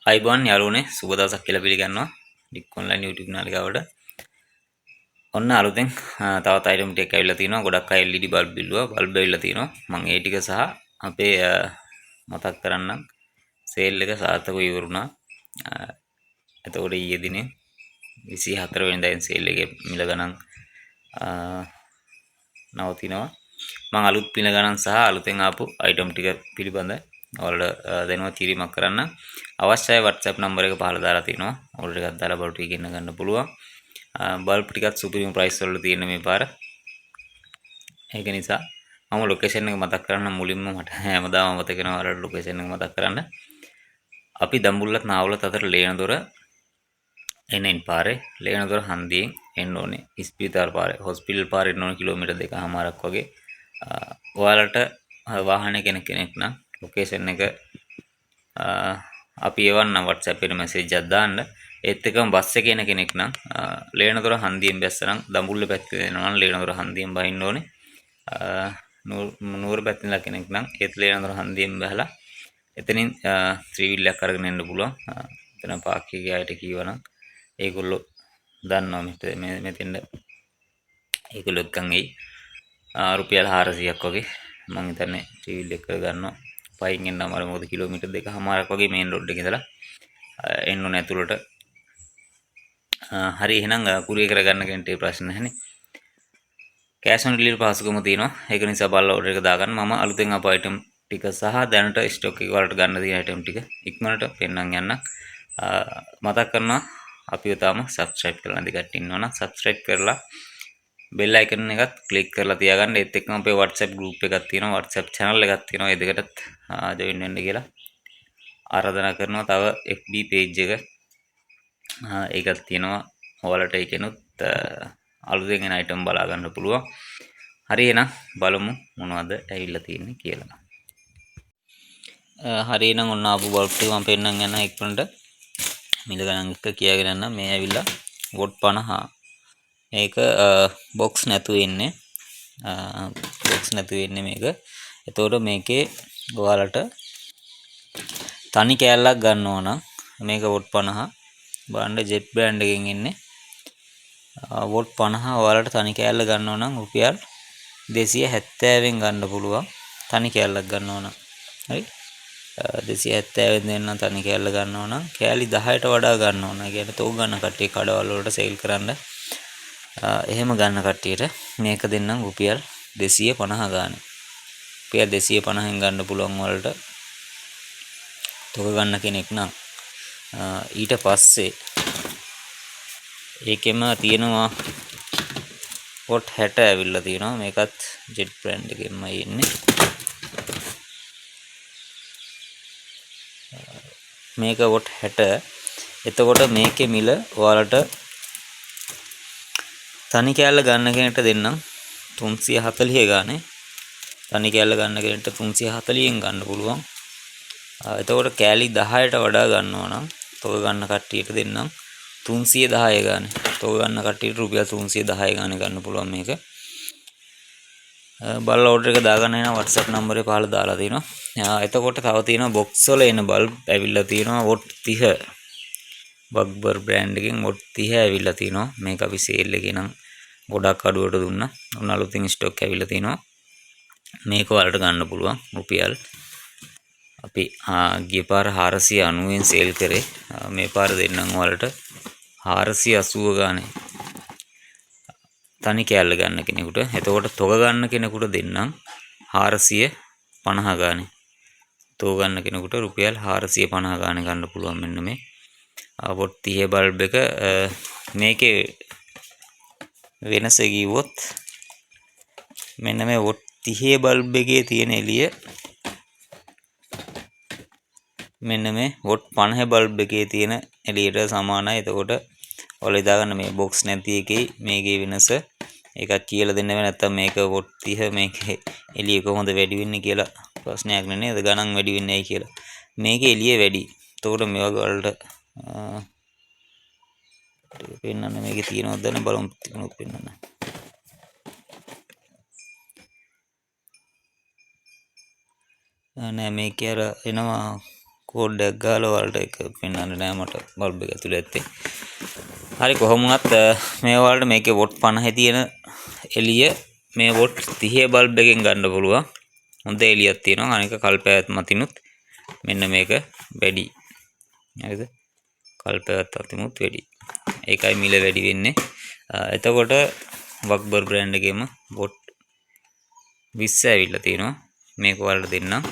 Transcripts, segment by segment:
අයිබෝන් යාළුවනේ සුබ දවසක් කියලා පිළිගන්නවා ඩික් ඔන්ලයින් YouTube නාලිකාවට. ඔන්න අලුතෙන් තවත් අයිටම් ටිකක් ඇවිල්ලා තිනවා. ගොඩක් අය LED බල්බ් බිල්ලුවා. බල්බ් ඇවිල්ලා තිනවා. මම ඒ ටික සහ අපේ මතක් කරන්නම් සේල් එක සාර්ථකව ඉවරුණා. එතකොට ඊයේ දිනේ 24 වෙනිදාෙන් සේල් එකේ මිල ගණන් නවතිනවා. මම අලුත් පින ගණන් සහ අලුතෙන් ආපු අයිටම් ටික පිළිබඳ ඔයාලට දැනුවත් කිරීමක් කරන්න අවශ්‍යයි. WhatsApp නම්බර එක පහළ දාලා තිනවා. ඕඩර් එකක් දාලා බල්බ් ටික ගෙන්න ගන්න පුළුවන්. බල්බ් ටිකත් සුපිරිම ප්‍රයිස් වල තියෙන මේ පාර. ඒක නිසා මම ලොකේෂන් එක මතක් කරන්න මුලින්ම මට හැමදාම මතක වෙනවා ඔයාලට ලොකේෂන් එක මතක් කරන්න. අපි දඹුල්ලත් නාවලත් අතර ලේනදොර එනෙන් පාරේ ලේනදොර හන්දියෙන් එන්න ඕනේ. ඉස්පිරිතාල පාරේ හොස්පිටල් පාරේ එන්න ඕනේ කිලෝමීටර් 2කමාරක් වගේ. ඔයාලට වාහනේ කෙනෙක් නම් ලොකේෂන් එක අපි එවන්න WhatsApp එකට මැසේජ් එකක් දාන්න. ඒත් එක්කම බස් එකේ එන කෙනෙක් නම් ලේනදොර හන්දියෙන් බැස්සනම් දඹුල්ල පැත්තේ එනවා නම් ලේනදොර හන්දියෙන් බහින්න ඕනේ. නුවර පැත්තේ ඉන්න කෙනෙක් නම් ඒත් ලේනදොර හන්දියෙන් බහලා එතනින් 3 wheel එකක් අරගෙන එන්න පුළුවන්. එතන පාක් එකේ ආයෙත් කීවනම් ඒගොල්ලෝ දන්නවා මෙතෙන්ද ඒගොල්ලෝ එක්කන් එයි. රුපියල් 400ක් වගේ මම හිතන්නේ 3 wheel එක ගන්නවා. පයින් එන්නම අර මොකද කිලෝමීටර් 2කමාරක් වගේ මේන් රෝඩ් එකේ ඉඳලා එන්න ඕනේ ඇතුළට. හරි එහෙනම් කුරිය කරගන්න කෙනෙක්ට ඒ ප්‍රශ්න නැහැනේ. කෑෂ් ඔන් ඩෙලිවරි පහසුකම තියෙනවා. ඒක නිසා බලලා ඕඩර් එක දාගන්න. මම අලුතෙන් ආපු අයිටම් ටික සහ දැනට ස්ටොක් එක වලට ගන්න තියෙන අයිටම් ටික ඉක්මනට පෙන්නන් යන්න. මතක් කරනවා අපිව තාම subscribe කරලා නැති කට්ටිය ඉන්නවා නම් subscribe කරලා bell icon එකත් click කරලා තියාගන්න. ඒත් එක්කම අපේ WhatsApp group එකක් තියෙනවා. WhatsApp channel එකක් තියෙනවා. ඒ දෙකටත් join වෙන්න කියලා ආරාධනා කරනවා. තව FB page එක ඒකත් තියෙනවා. ඔයාලට ඒකෙනුත් අලුතෙන් එන item බලා ගන්න පුළුවන්. හරි එහෙනම් බලමු මොනවද ඇවිල්ලා තියෙන්නේ කියලා. හරි එහෙනම් ඔන්න ආපු බල්බ් ටික මම පෙන්නන්න යනවා ඉක්මනට. මිල ගණන් එක කියාගෙන යනවා. මේ ඇවිල්ලා වොට් 50. මේක බොක්ස් නැතුව ඉන්නේ. බොක්ස් නැතුව ඉන්නේ මේක. එතකොට මේකේ ඔයාලට තනි කෑල්ලක් ගන්නවා නම් මේක වොට් 50 බාණ්ඩ ජෙට් බ්‍රෑන්ඩ් එකකින් ඉන්නේ. වොට් 50 ඔයාලට තනි කෑල්ල ගන්නවා නම් රුපියල් 270න් ගන්න පුළුවන්. තනි කෑල්ලක් ගන්නවා නම්. හරි. 270න් දෙන්න තනි කෑල්ල ගන්නවා නම් කෑලි 10ට වඩා ගන්නවා නම්. ඒ කියන්නේ තෝග ගන්න කට්ටිය කඩවල වලට සේල් කරන්න. එහෙම ගන්න කට්ටියට මේක දෙන්නම් රුපියල් 250 ගානේ. රුපියල් 250න් ගන්න පුළුවන් වලට තෝග ගන්න කෙනෙක් නම්. ඊට පස්සේ ඒකෙම තියෙනවා වොට් 60 ඇවිල්ලා තියෙනවා. මේකත් ජෙට් බ්‍රෑන්ඩ් එකෙන්මයි එන්නේ. මේක වොට් 60. එතකොට මේකේ මිල ඔයාලට තනි කෑල්ල ගන්න කෙනෙක්ට දෙන්නම් 340 ගානේ. තනි කෑල්ල ගන්න කෙනෙක්ට 340න් ගන්න පුළුවන්. එතකොට කෑලි 10ට වඩා ගන්නවා නම් තෝග ගන්න කට්ටියට දෙන්නම් 310 ගානේ. තෝග ගන්න කට්ටියට රුපියල් 310 ගානේ ගන්න පුළුවන් මේක. බලලා ඕඩර් එක දාගන්න එන WhatsApp නම්බරේ පහළ දාලා තිනවා. එතකොට තව තියෙනවා බොක්ස් වල එන බල්බ් ඇවිල්ලා තියෙනවා වොට් 30. බග්බර් බ්‍රෑන්ඩ් එකෙන් වොට් 30 ඇවිල්ලා තිනවා. මේක අපි සේල් එකේ නම් ගොඩක් අඩුවට දුන්නා. උන් අලුතින් ස්ටොක් ඇවිල්ලා තිනවා. මේක වලට ගන්න පුළුවන් රුපියල් අපි ගිය පාර 490න් සේල් කරේ. මේ පාර දෙන්නම් වලට 480 ගානේ. තනි කෑල්ල ගන්න කෙනෙකුට. එතකොට තොග ගන්න කෙනෙකුට දෙන්නම් 450 ගානේ. තොග ගන්න කෙනෙකුට රුපියල් 450 ගානේ ගන්න පුළුවන්. මෙන්න මේ වොට් 30 බල්බ් එක. මේකේ වෙනස කිව්වොත් මෙන්න මේ වොට් 30 බල්බ් එකේ තියෙන එළිය මෙන්න මේ වොට් 50 බල්බ් එකේ තියෙන එළියට සමානයි. එතකොට ඔයාලා ඉදාගන්න මේ බොක්ස් නැති එකේ මේකේ වෙනස එකක් කියලා දෙන්න බෑ. නැත්තම් මේක වොට් 30 මේකේ එළිය කොහොමද වැඩි වෙන්නේ කියලා ප්‍රශ්නයක් නේද? ගණන් වැඩි වෙන්නේ ඇයි කියලා. මේකේ එළිය වැඩි. එතකොට මේ වගේ වලට පෙන්නන්න මේකේ තියෙනවද දැන් බලමු. තිබුණොත් පෙන්නන්න. නෑ මේකේ අර එනවා කෝඩ් එකක් ගහලා ඔයාලට ඒක පෙන්වන්න නෑ මට බල්බ් එක ඇතුලේ ඇත්තේ. හරි කොහොම වුණත් මේ ඔයාලට මේකේ වොට් 50 තියෙන එළිය මේ වොට් 30 බල්බ් එකෙන් ගන්න පුළුවන්. හොඳ එළියක් තියෙනවා. අනික කල්පයත් මතිනුත් මෙන්න මේක වැඩි. හරිද? කල්පයත් අතිමුත් වැඩි. ඒකයි මිල වැඩි වෙන්නේ. එතකොට වක්බර් බ්‍රෑන්ඩ් එකේම වොට් 20 ඇවිල්ලා තියෙනවා. මේක ඔයාලට දෙන්නම්.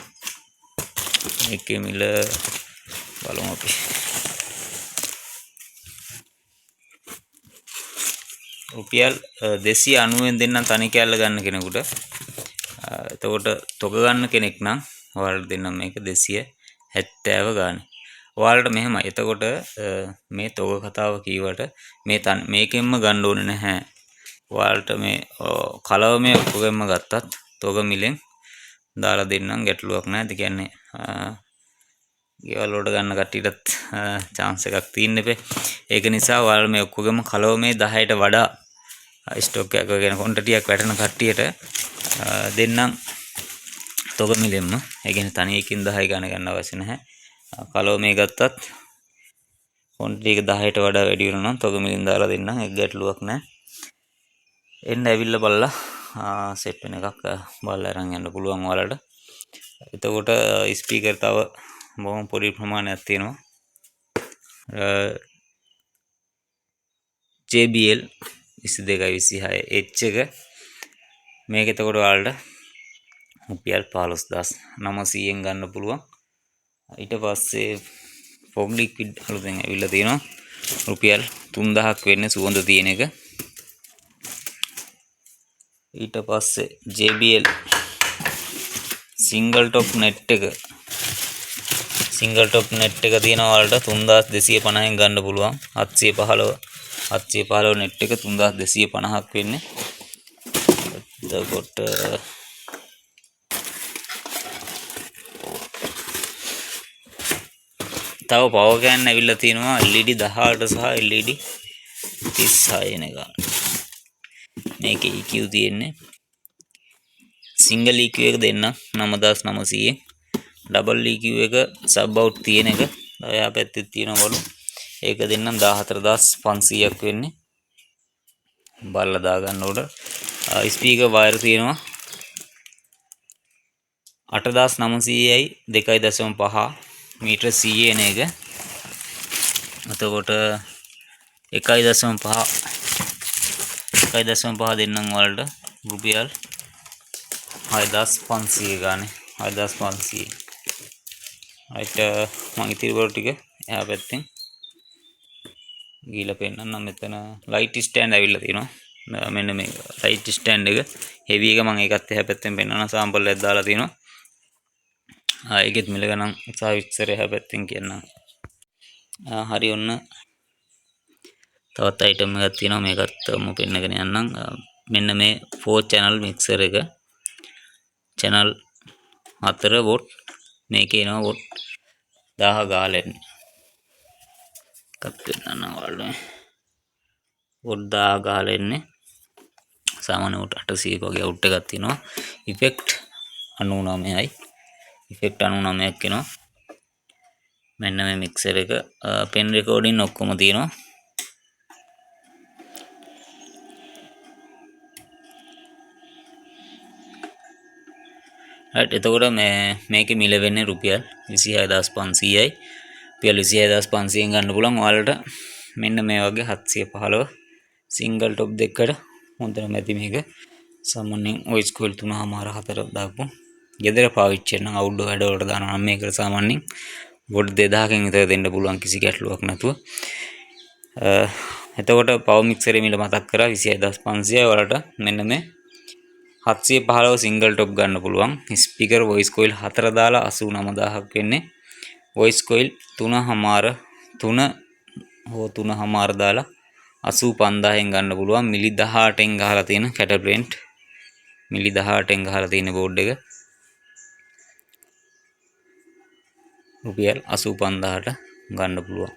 මේකේ මිල බලමු අපි. රුපියල් 290ෙන් දෙන්නම් තනි කෑල්ල ගන්න කෙනෙකුට. එතකොට තොග ගන්න කෙනෙක් නම් ඔයාලට දෙන්නම් මේක 270 ගානේ. ඔයාලට මෙහෙමයි. එතකොට මේ තොග කතාව කීවට මේකෙන්ම ගන්න ඕනේ නැහැ. ඔයාලට මේ කලවමේ ඔක්කොගෙම ගත්තත් තොග මිලෙන් දාලා දෙන්නම් ගැටලුවක් නැහැ. ඒ කියන්නේ ගෙවල් වලට ගන්න කට්ටියටත් chance එකක් තියෙන්න එපේ. ඒක නිසා ඔයාලා මේ ඔක්කොගෙම කලවමේ 10ට වඩා ස්ටොක් එකක් ගැන quantity එකක් වැටෙන කට්ටියට දෙන්නම් තොග මිලෙන්ම. ඒ කියන්නේ තනි එකකින් 10 ගන්න අවශ්‍ය නැහැ. කලවමේ ගත්තත් quantity එක 10ට වඩා වැඩි වෙනවා නම් තොග මිලෙන් දාලා දෙන්නම්. ඒක ගැටලුවක් නැහැ. එන්න ඇවිල්ලා බලලා සෙට් වෙන එකක් බලලා අරන් යන්න පුළුවන් ඔයාලට. එතකොට ස්පීකර් තව බොහොම පොඩි ප්‍රමාණයක් තියෙනවා. JBL 2226 H එක මේක එතකොට ඔයාලට රුපියල් 15900ෙන් ගන්න පුළුවන්. ඊට පස්සේ fog liquid අලුතෙන් ඇවිල්ලා තියෙනවා. රුපියල් 3000ක් වෙන්නේ සුවඳ තියෙන එක. ඊට පස්සේ JBL single top net එක තියෙනවා ඔයාලට 3250ෙන් ගන්න පුළුවන්. 715 net එක 3250ක් වෙන්නේ. එතකොට තව පවර් කෑන් ඇවිල්ලා තියෙනවා LED 18 සහ LED 36 එන ගන්න. මේකේ EQ තියෙන්නේ single EQ එක දෙන්න 9900ෙන් double EQ එක sub out තියෙන එක එයා පැත්තේ තියෙනවා බලමු. ඒක දෙන්නම් 14500ක් වෙන්නේ. බලලා දා ගන්න උඩ ස්පීකර් වයර් තියෙනවා 8900යි 2.5 මීටර CA එන එක. එතකොට 1.5 දෙන්නම් වලට රුපියල් 6500 ගානේ 6500. right මම ඉතිරි වල ටික එහා පැත්තෙන් ගිහලා පෙන්නන්නම්. මෙතන ලයිට් ස්ටෑන්ඩ් ඇවිල්ලා තියෙනවා. මෙන්න මේ ලයිට් ස්ටෑන්ඩ් එක හෙවි එක මම ඒකත් එහා පැත්තෙන් පෙන්නනවා. සාම්පල් එකක් දාලා තියෙනවා. ඒකෙත් මිල ගණන් සහ විස්තර එහා පැත්තෙන් කියන්නම්. හරි ඔන්න තවත් අයිටම් එකක් තියෙනවා. මේකත් මම පෙන්නගෙන යන්නම්. මෙන්න මේ 4 channel mixer එක channel 4 watt මේකේ එනවා watt 1000 ගාලෙන් එකක් වෙනවා වල watt 1000 ගාලෙන්නේ සාමාන්‍ය watt 800 වගේ අවුට් එකක් තියෙනවා. ඉෆෙක්ට් 99යි ඉෆෙක්ට් 99ක් එනවා. මෙන්න මේ මික්සර් එක පෙන් රෙකෝඩින් ඔක්කොම තියෙනවා. right එතකොට මේකේ මිල වෙන්නේ රුපියල් 26500යි. රුපියල් 26500ෙන් ගන්න පුළුවන් ඔයාලට මෙන්න මේ වගේ 715 සිංගල් টොප් දෙකකට හොඳට මැදි මේක. සාමාන්‍යයෙන් වොයිස් කෝල් 3.5 දාපු ගෙදර පාවිච්චි කරන අවුට්ඩෝර් වැඩ වලට දානවා නම් මේකට සාමාන්‍යයෙන් වොට් 2000කින් විතර දෙන්න පුළුවන් කිසි ගැටලුවක් නැතුව. එතකොට පවර් මික්සරේ මිල මතක් කරා 26500යි. ඔයාලට මෙන්න මේ 715 සිංගල් টොප් ගන්න පුළුවන්. ස්පීකර් වොයිස් කොයිල් 4 දාලා 89000ක් වෙන්නේ. වොයිස් කොයිල් 3 දාලා 85000ෙන් ගන්න පුළුවන්. මිලි 18න් ගහලා තියෙන කැටබ්‍රෙන්ට් මිලි 18න් ගහලා තියෙන බෝඩ් එක රුපියල් 85000ට ගන්න පුළුවන්.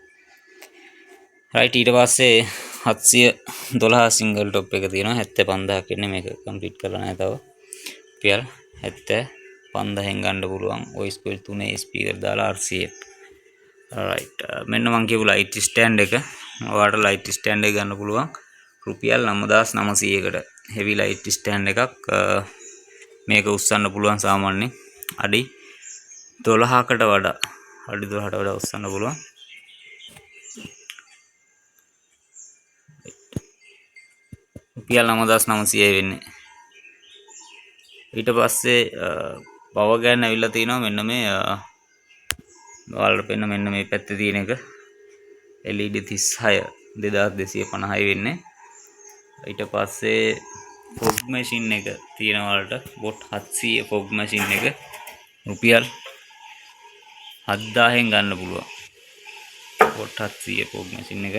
right ඊට පස්සේ 712 සිංගල් টොප් එක තියෙනවා 75000ක් ඉන්නේ. මේක කම්ප්ලීට් කරලා නැහැ තව. රුපියල් 75000ෙන් ගන්න පුළුවන්. වොයිස් කොයිල් 3 ස්පීකර් දාලා RCA right මෙන්න මං කියපු light stand එක ඔයාලට light stand එක ගන්න පුළුවන් රුපියල් 9900කට heavy light stand එකක් මේක උස්සන්න පුළුවන් සාමාන්‍යයෙන් අඩි 12කට වඩා උස්සන්න පුළුවන් රුපියල් 9900 වෙන්නේ ඊට පස්සේ පවර් ගෑන් ඇවිල්ලා තිනවා මෙන්න මේ ඔයාලට පෙන්න මෙන්න මේ පැත්තේ තියෙන එක LED 36 2250යි වෙන්නේ ඊට පස්සේ fog machine එක තියෙනවා ඔයාලට bot 700 fog machine එක රුපියල් 7000ෙන් ගන්න පුළුවන් bot 700 fog machine එක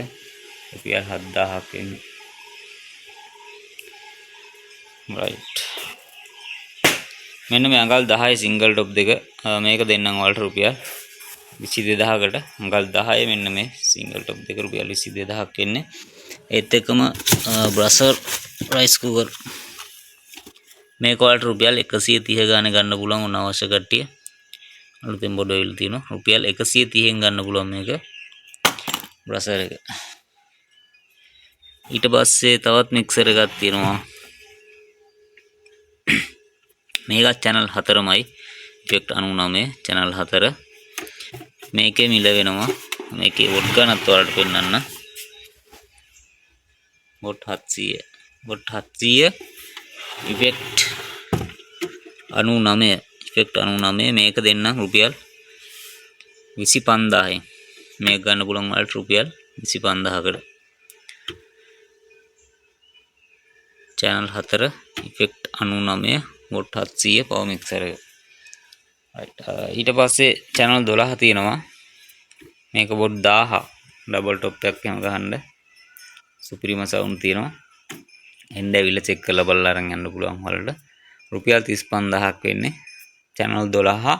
රුපියල් 7000ක් එන්නේ right මෙන්න මේ අඟල් 10 සිංගල් টොප් දෙක මේක දෙන්නම් ඔයාලට රුපියල් 22000කට අඟල් 10 මෙන්න මේ සිංගල් টොප් දෙක රුපියල් 22000ක් එන්නේ ඒත් එක්කම බ්‍රසර් රයිස් කුකර් මේක ඔයාලට රුපියල් 130 ගානේ ගන්න පුළුවන් උන අවශ්‍ය කට්ටිය අලුතෙන් බොඩ වෙල් තියෙනවා රුපියල් 130ෙන් ගන්න පුළුවන් මේක බ්‍රසර් එක ඊට පස්සේ තවත් මික්සර් එකක් තියෙනවා මේක channel 4මයි effect 99 channel 4 මේකේ මිල වෙනවා මේකේ වොට් ගන්නත් ඔයාලට පෙන්නන්න වොට් 700 effect 99 මේක දෙන්නම් රුපියල් 25000ෙන් මේක ගන්න පුළුවන් ඔයාලට රුපියල් 25000කට channel 4 effect 99 what 700 power mixer එක ඊට පස්සේ channel 12 තියෙනවා මේක වොට් 1000 ඩබල් টොප් එකක් එහෙම ගහන්න සුපිරිම සවුන්ඩ් තියෙනවා එන්න ඇවිල්ලා චෙක් කරලා බලලා අරන් යන්න පුළුවන් වලට රුපියල් 35000ක් වෙන්නේ channel 12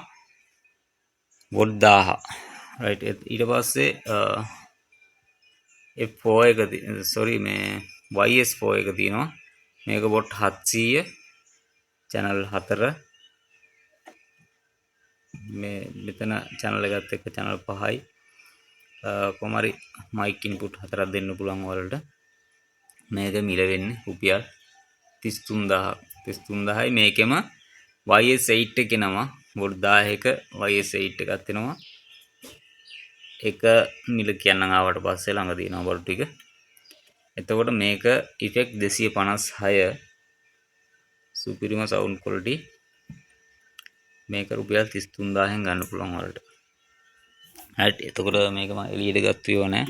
වොට් 1000 right ඊට පස්සේ F4 එක මේ YS4 එක තියෙනවා මේක වොට් 700 channel 4 මේ මෙතන channel එකත් එක්ක channel 5යි කොමාරි mic input 4ක් දෙන්න පුළුවන් වලට මේක මිල වෙන්නේ රුපියල් 33000යි මේකෙම YS8 එකේ නම වොට් 1000ක YS8 එකක් තියෙනවා එක මිල කියන්නම් ආවට පස්සේ ළඟ තියෙනවා බඩු ටික එතකොට මේක effect 256 සුපිරිම sound quality මේක රුපියල් 33000ෙන් ගන්න පුළුවන් වලට right එතකොට මේක මම එළියට ගත්තේ නෑ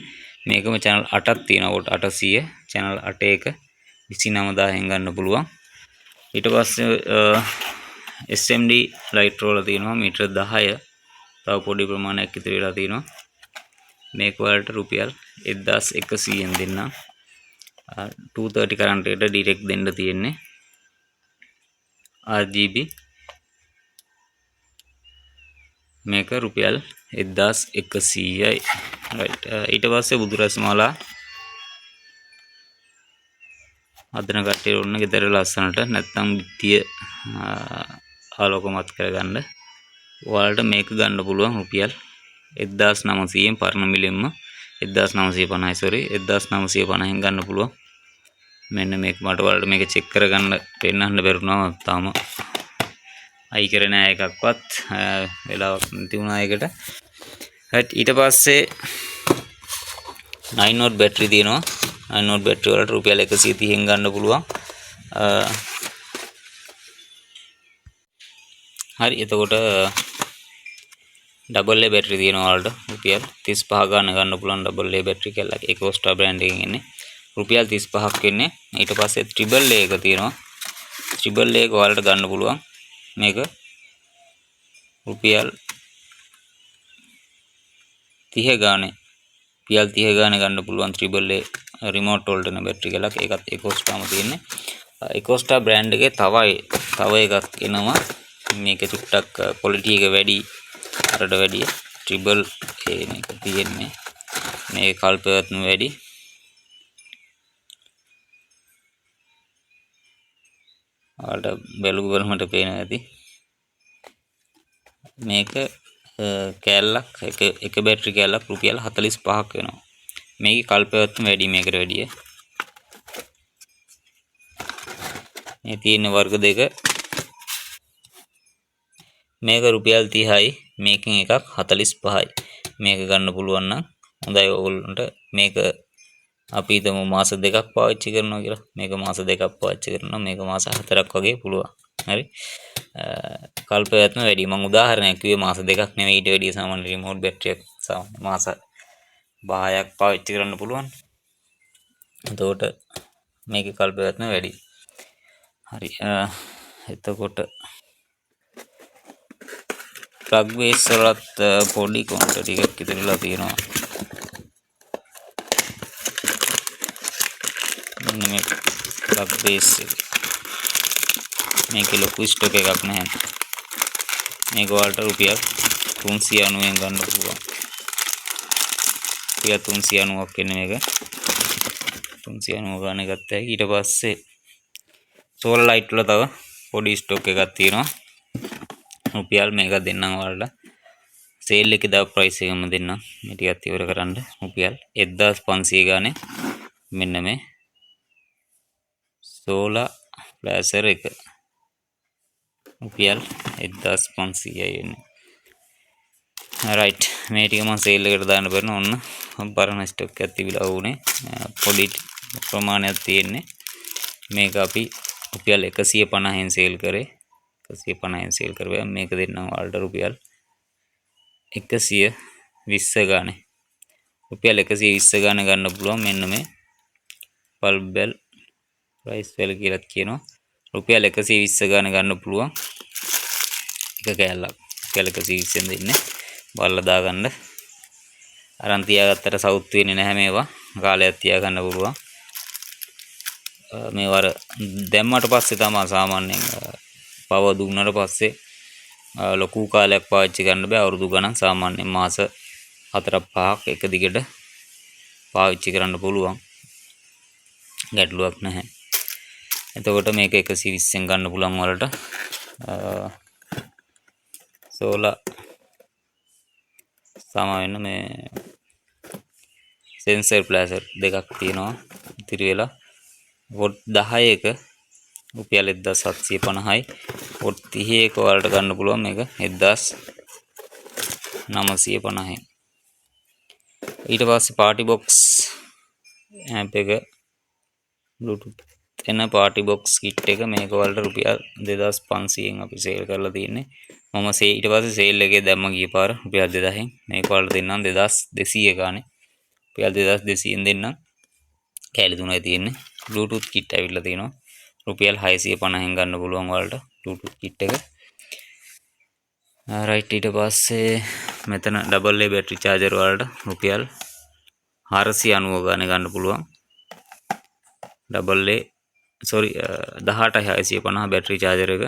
මේකම channel 8ක් තියෙනවා වොට් 800 channel 8 එක 29000ෙන් ගන්න පුළුවන් ඊට පස්සේ SMD light roller තියෙනවා මීටර 10 තව පොඩි ප්‍රමාණයක් ඉතිරි වෙලා තියෙනවා මේක වලට රුපියල් 1100ෙන් දෙන්නම් 230 කරන්ට් එකට ඩිරෙක්ට් දෙන්න තියෙන්නේ RGB මේක රුපියල් 1100යි right ඊට පස්සේ බුදුරස් මාලා අදන කට්ටිය ඔන්න ගෙදර ලස්සනට නැත්තම් බිත්තිය ආලෝකමත් කරගන්න ඔයාලට මේක ගන්න පුළුවන් රුපියල් 1900ෙන් පරණ මිලෙන්ම 1950ෙන් ගන්න පුළුවන් මෙන්න මේක මට ඔයාලට මේක චෙක් කරගන්න පෙන්නන්න බැරුණා තාම අයි කරේ නෑ එකක්වත් වෙලාවක් නැති වුණා ඒකට right ඊට පස්සේ 9 watt බැටරි තියෙනවා 9 watt බැටරි වලට රුපියල් 130ෙන් ගන්න පුළුවන් හරි එතකොට ඩබල් A බැටරි තියෙනවා වලට රුපියල් 35 ගන්න පුළුවන් ඩබල් A බැටරි කැල්ලක් ඒකෝස්ටා බ්‍රෑන්ඩ් එකකින් එන්නේ රුපියල් 35ක් වෙන්නේ ඊට පස්සේ ත්‍රිබල් A එක තියෙනවා ත්‍රිබල් A එක වලට ගන්න පුළුවන් මේක රුපියල් 30 ගානේ ගන්න පුළුවන් ත්‍රිබල් A රිමෝට් වලට න බැටරි කැල්ලක් ඒකත් ඒකෝස්ටාම තියෙන්නේ ඒකෝස්ටා බ්‍රෑන්ඩ් එකේ තව එකක් එනවා මේක චුට්ටක් ක්වොලිටි එක වැඩි අරට වැඩිය ට්‍රිබල් A මේක තියෙන්නේ මේ කල්පයත්ම වැඩි ඔයාලට බලමට පේනවා ඇති මේක කෑල්ලක් එක බැටරි කෑල්ලක් රුපියල් 45ක් වෙනවා. මේකේ කල්පවත්ම වැඩි මේකට වැඩිය. මේ තියෙන වර්ග දෙක මේක රුපියල් 30යි මේකෙන් එකක් 45යි. මේක ගන්න පුළුවන් නම් හොඳයි ඕගොල්ලන්ට. මේක අපි හිතමු මාස දෙකක් පාවිච්චි කරනවා කියලා. මේක මාස දෙකක් පාවිච්චි කරනවා. මේක මාස 4ක් වගේ පුළුවන්. හරි. කල්පවත්ම වැඩි. මම උදාහරණයක් කිව්වේ මාස දෙකක් නෙවෙයි ඊට වැඩිය සාමාන්‍ය රිමෝට් බැටරියක් සාමාන්‍ය මාස 10ක් පාවිච්චි කරන්න පුළුවන්. එතකොට මේකේ කල්පවත්ම වැඩි. හරි. එතකොට ප්ලග් බේස් වලත් පොඩි කොන්ට ටිකක් ඉතිරිලා තියෙනවා. මෙන්න මේ ප්ලග් බේස් එක. මේකේ ලොකු ස්ටොක් එකක් නැහැ. මේක වලට රුපියල් 390ෙන් ගන්න පුළුවන්. රුපියල් 390ක් වෙන එක 390 ගන්න ගත්තා. ඊට පස්සේ සෝලර් ලයිට් වල තව පොඩි ස්ටොක් එකක් තියෙනවා. රුපියල් මේක දෙන්නම් වලට සේල් එකේ දාපු ප්‍රයිස් එකම දෙන්නම්. මේ ටිකත් ඉවර කරන්න රුපියල් 1500 ගානේ මෙන්න මේ සෝලර් ප්ලාසර් එක රුපියල් 1500යි වෙන්නේ. රයිට්. මේ ටික මම සේල් එකට දාන්න බැරි ඕන්න පරණ ස්ටොක් එකක් තිබිලා වුණේ පොඩි ප්‍රමාණයක් තියෙන්නේ. මේක අපි රුපියල් 150ෙන් සේල් කරේ. 150ෙන් සේල් කරුවා. මේක දෙන්නම් වලට රුපියල් 120 ගානේ. රුපියල් 120 ගානේ ගන්න පුළුවන්. මෙන්න මේ බල්බ් බෙල් ප්‍රයිස් වෙල කියලා කියනවා. රුපියල් 120 ගානේ ගන්න පුළුවන්. එක කෑල්ලක්. රුපියල් 120ෙන් දෙන්නේ. බලලා දාගන්න. අරන් තියාගත්තට සවුත් වෙන්නේ නැහැ මේවා. කාලයක් තියාගන්න පුළුවන්. මේවර දැම්මට පස්සේ තමයි සාමාන්‍යයෙන් පව දුන්නට පස්සේ ලොකු කාලයක් පාවිච්චි කරන්න බෑ. අවුරුදු ගණන් සාමාන්‍යයෙන් මාස 4-5ක් එක දිගට පාවිච්චි කරන්න පුළුවන්. ගැටලුවක් නැහැ. එතකොට මේක 120ෙන් ගන්න පුළුවන් වලට සෝලර් සාමාන්‍යයෙන් මේ සෙන්සර් ප්ලාසර් දෙකක් තියෙනවා. ඉතිරි වෙලා වොට් 10ක රුපියල් 1750යි. වොට් 30ක වලට ගන්න පුළුවන් මේක 1950යි. ඊට පස්සේ පාටි බොක්ස් ඇම්ප් එක බ්ලූටූත් එන පාටි බොක්ස් කිට් එක මේක වලට රුපියල් 2500න් අපි සේල් කරලා තියෙන්නේ. මම ඊට පස්සේ සේල් එකේ දැම්ම ගිය පාර රුපියල් 2000න් මේක වලට දෙන්නම් 2200 ගානේ. රුපියල් 2200න් දෙන්නම්. කෑලි 3යි තියෙන්නේ. බ්ලූටූත් කිට් ඇවිල්ලා තියෙනවා. රුපියල් 650න් ගන්න පුළුවන් වලට බ්ලූටූත් කිට් එක. රයිට්. ඊට පස්සේ මෙතන ඩබල් A බැටරි charger වලට රුපියල් 490 ගානේ ගන්න පුළුවන්. ඩබල් A 18650 බැටරි charger එක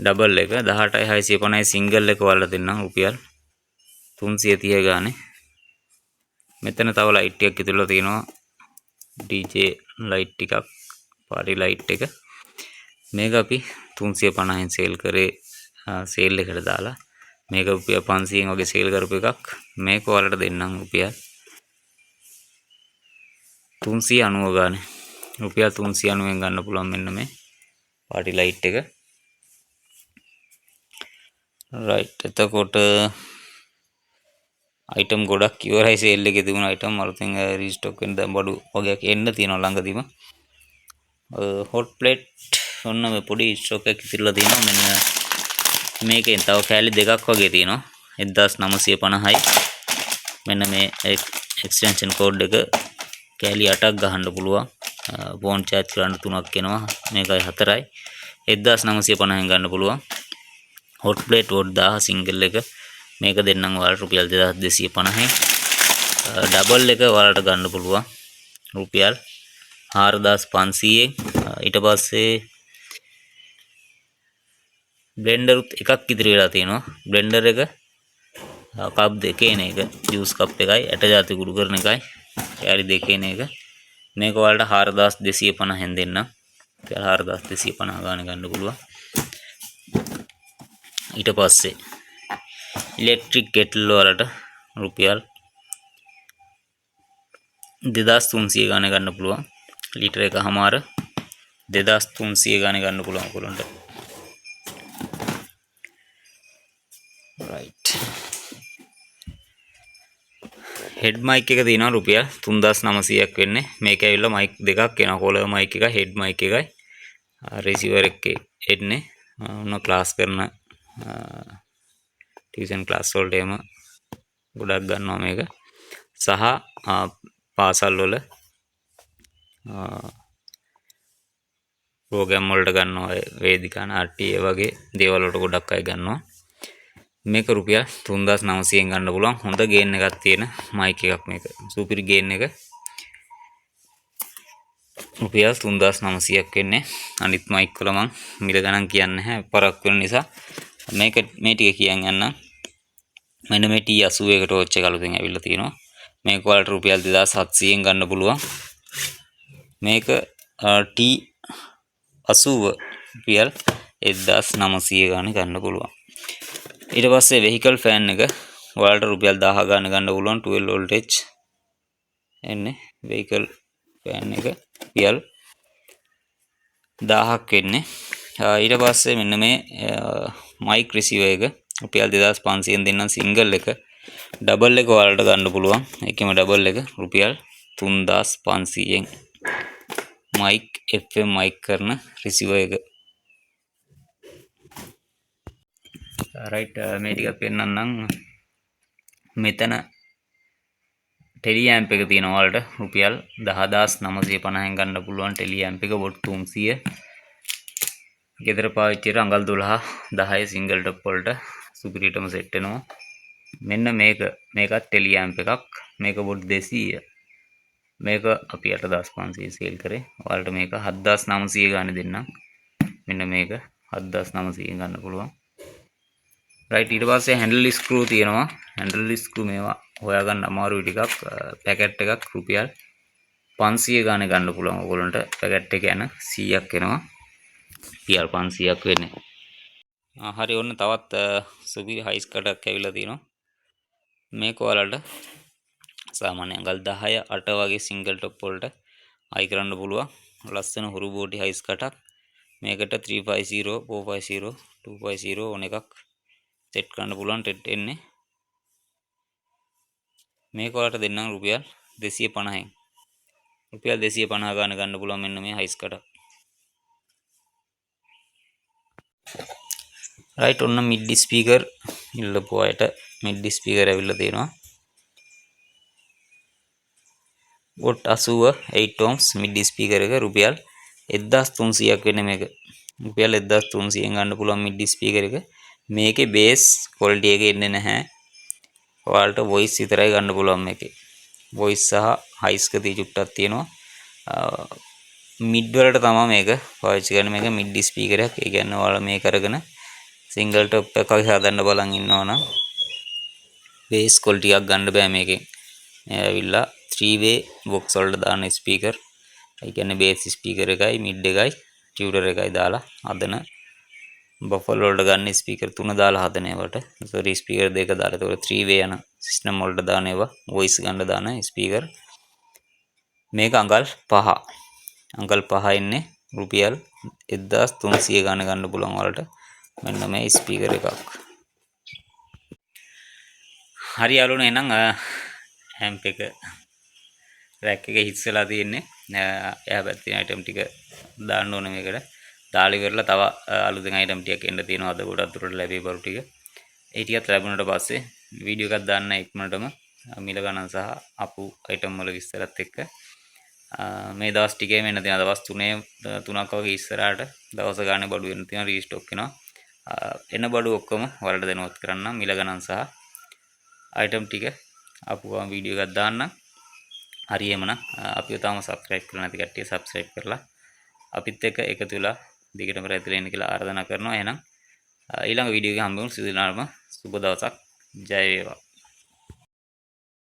ඩබල් එක 18650යි සිංගල් එක වලට දෙන්නම් රුපියල් 330 ගානේ. මෙතන තව ලයිට් ටිකක් ඉතුරුලා තියෙනවා. DJ ලයිට් ටිකක් පාටි ලයිට් එක මේක අපි 350න් සේල් කරේ සේල් එකට දාලා. මේක රුපියල් 500න් වගේ සේල් කරපු එකක්. මේක වලට දෙන්නම් රුපියල් 390 ගානේ. රුපියල් 390න් ගන්න පුළුවන් මෙන්න මේ පාටි ලයිට් එක. රයිට්. එතකොට අයිටම් ගොඩක් ඉවරයි සේල් එකේ තිබුණ අයිටම් අලුතෙන් රීස්ටොක් වෙන දැන් බඩු වගේක් එන්න තියෙනවා ළඟදීම. හොට් ප්ලේට් ඔන්න මේ පොඩි ස්ටොක් එකක් ඉතිරිලා තියෙනවා. මෙන්න මේකෙන් තව කෑලි දෙකක් වගේ තියෙනවා. 1950යි. මෙන්න මේ එක්ස්ටෙන්ෂන් කෝඩ් එක කෑලි 8ක් ගහන්න පුළුවන්. ෆෝන් charge කරන්න 3ක් එනවා. මේකයි 4යි. 1950න් ගන්න පුළුවන්. හොට් ප්ලේට් වොට් 1000 සිංගල් එක මේක දෙන්නම් වලට රුපියල් 2250න්. ඩබල් එක වලට ගන්න පුළුවන් රුපියල් 4500න්. ඊට පස්සේ බ්ලෙන්ඩර් එකක් ඉදිරි වෙලා තියෙනවා. බ්ලෙන්ඩර් එක කප් දෙකේ නේ එක ජූස් කප් එකයි ඇට જાති කුඩු කරන එකයි කෑලි දෙකේ නේ එක. මේක වලට 4250න් දෙන්නම්. 4250 ගාන ගන්න පුළුවන්. ඊට පස්සේ ඉලෙක්ට්‍රික් කෙටල් වලට රුපියල් 2300 ගාණ ගන්න පුළුවන්. ලීටර එකමාර 2300 ගාණ ගන්න පුළුවන් ඔයගොල්ලන්ට. right. හෙඩ් මයික් එක තියෙනවා රුපියල් 3900ක් වෙන්නේ. මේක ඇවිල්ලා මයික් දෙකක් එනවා. කොලර් මයික් එකයි හෙඩ් මයික් එකයි. රිසීවර් එකේ එන්නේ. ඔන්න ක්ලාස් කරන ටියුෂන් ක්ලාස් වලට එම ගොඩක් ගන්නවා මේක. සහ පාසල් වල ප්‍රෝග්‍රෑම් වලට ගන්නවා වේදිකා නාට්‍ය වගේ දේවල් වලට ගොඩක් අය ගන්නවා. මේක රුපියල් 3900ෙන් ගන්න පුළුවන්. හොඳ ගේන් එකක් තියෙන මයික් එකක් මේක. සුපිරි ගේන් එක. රුපියල් 3900ක් වෙන්නේ. අනිත් මයික් වල මං මිල ගණන් කියන්නේ නැහැ. පරක් වෙන නිසා මේක මේ ටික කියන් යන්නම්. මෙන්න මේ T81 ටෝච් එක අලුතෙන් ඇවිල්ලා තියෙනවා. මේක වලට රුපියල් 2700ෙන් ගන්න පුළුවන්. මේක T80 රුපියල් 1900 ගානේ ගන්න පුළුවන්. ඊට පස්සේ vehicle fan එක වලට රුපියල් 1000 ගානේ ගන්න පුළුවන් 12 voltage එන්නේ vehicle fan එක රුපියල් 1000ක් වෙන්නේ. ඊට පස්සේ මෙන්න මේ mic receiver එක රුපියල් 2500ෙන් දෙන්නම් single එක double එක වලට ගන්න පුළුවන්. ඒකෙම double එක රුපියල් 3500ෙන් mic FM mic කරන receiver එක. right මේ ටික පෙන්නන්නම්. මෙතන ටෙලිඇම්ප් එක තියෙනවා වලට රුපියල් 10950ෙන් ගන්න පුළුවන් ටෙලිඇම්ප් එක වොට් 300. ගෙදර පාවිච්චියට අඟල් 12 10 සිංගල් ටොප් වලට සුපිරිටම සෙට් වෙනවා. මෙන්න මේකත් ටෙලිඇම්ප් එකක්. මේක වොට් 200. මේක අපි 8500 සේල් කරේ. ඔයාලට මේක 7900 ගානේ දෙන්නම්. මෙන්න මේක 7900ෙන් ගන්න පුළුවන්. right ඊට පස්සේ හැන්ඩල් ස්ක්‍රූ තියෙනවා. හැන්ඩල් ස්ක්‍රූ මේවා හොයාගන්න අමාරුයි ටිකක්. පැකට් එකක් රුපියල් 500 ගානේ ගන්න පුළුවන්. ඔයගොල්ලන්ට පැකට් එක යන 100ක් එනවා. රුපියල් 500ක් වෙන්නේ. හරි ඔන්න තවත් සුපිරි හයිස් කටක් ඇවිල්ලා තියෙනවා. මේක ඔයාලට සාමාන්‍ය අඟල් 10 8 වගේ සිංගල් ටොප් වලට අයි කරන්න පුළුවන්. ලස්සන හුරු බෝටි හයිස් කටක්. මේකට 350 450 250 ඕන එකක් සෙට් කරන්න පුළුවන්. ටෙට් එන්නේ මේක වලට දෙන්නම් රුපියල් 250ෙන්. රුපියල් 250 ගාන ගන්න පුළුවන් මෙන්න මේ හයිස් කටක්. right ඔන්න mid speaker ඉල්ලපු අයට mid speaker ඇවිල්ලා තියෙනවා. watt 80 8 ohms mid speaker එක රුපියල් 1300ක් වෙන්නේ මේක. රුපියල් 1300ෙන් ගන්න පුළුවන් mid speaker එක. මේකේ bass quality එක එන්නේ නැහැ. ඔයාලට voice විතරයි ගන්න පුළුවන් මේකේ. voice සහ highs ගතිය චුට්ටක් තියෙනවා. mid වලට තමයි මේක පාවිච්චි කරන්නේ. මේක mid speaker එකක්. ඒ කියන්නේ ඔයාලා මේක අරගෙන single top එකක් හදන්න බලන් ඉන්නවනම් bass quality එකක් ගන්න බෑ මේකෙන්. මේ ඇවිල්ලා 3-way box වලට දාන speaker. ඒ කියන්නේ bass speaker එකයි mid එකයි tutor එකයි දාලා හදන බෆල් වලට ගන්න ස්පීකර් 3 දාලා හදන ඒවට. sorry ස්පීකර් 2 දාලා. ඒතකොට 3-way යන සිස්ටම් වලට දාන ඒවා වොයිස් ගන්න දාන ස්පීකර්. මේක අඟල් 5. අඟල් 5 ඉන්නේ රුපියල් 1300 ගාන ගන්න පුළුවන් වලට. මෙන්න මේ ස්පීකර් එකක්. හරි යාළුවනේ එහෙනම් ඇම්ප් එක රැක් එක හිස් වෙලා තියෙන්නේ. එයා පැත්තේ අයිටම් ටික දාන්න ඕනේ මේකට. දාලා ඉවරලා තව අලුතෙන් අයිටම් ටිකක් එන්න තියෙනවා. අද ගොඩක් දුරට ලැබී බරු ටික. ඒ ටිකත් ලැබුණාට පස්සේ වීඩියෝ එකක් දාන්න ඉක්මනටම මිල ගණන් සහ අපු අයිටම් වල විස්තරත් එක්ක මේ දවස් ටිකේ වෙන්න තියෙන දවස් 3ක් වගේ ඉස්සරහට දවස් ගානේ බඩු වෙන තියෙන රීස්ටොක් වෙනවා. එන බඩු ඔක්කොම වලට දෙනවත් කරන්න මිල ගණන් සහ අයිටම් ටික අපුවම වීඩියෝ එකක් දාන්න. හරි එමනම් අපිව තාම subscribe කරලා නැති කට්ටිය subscribe කරලා අපිත් එක්ක එකතු වෙලා දිගටම රැඳිලා ඉන්න කියලා ආරාධනා කරනවා. එහෙනම් ඊළඟ වීඩියෝ එකේ හම්බෙමු. සියලුම සුබ දවසක්. ජය වේවා.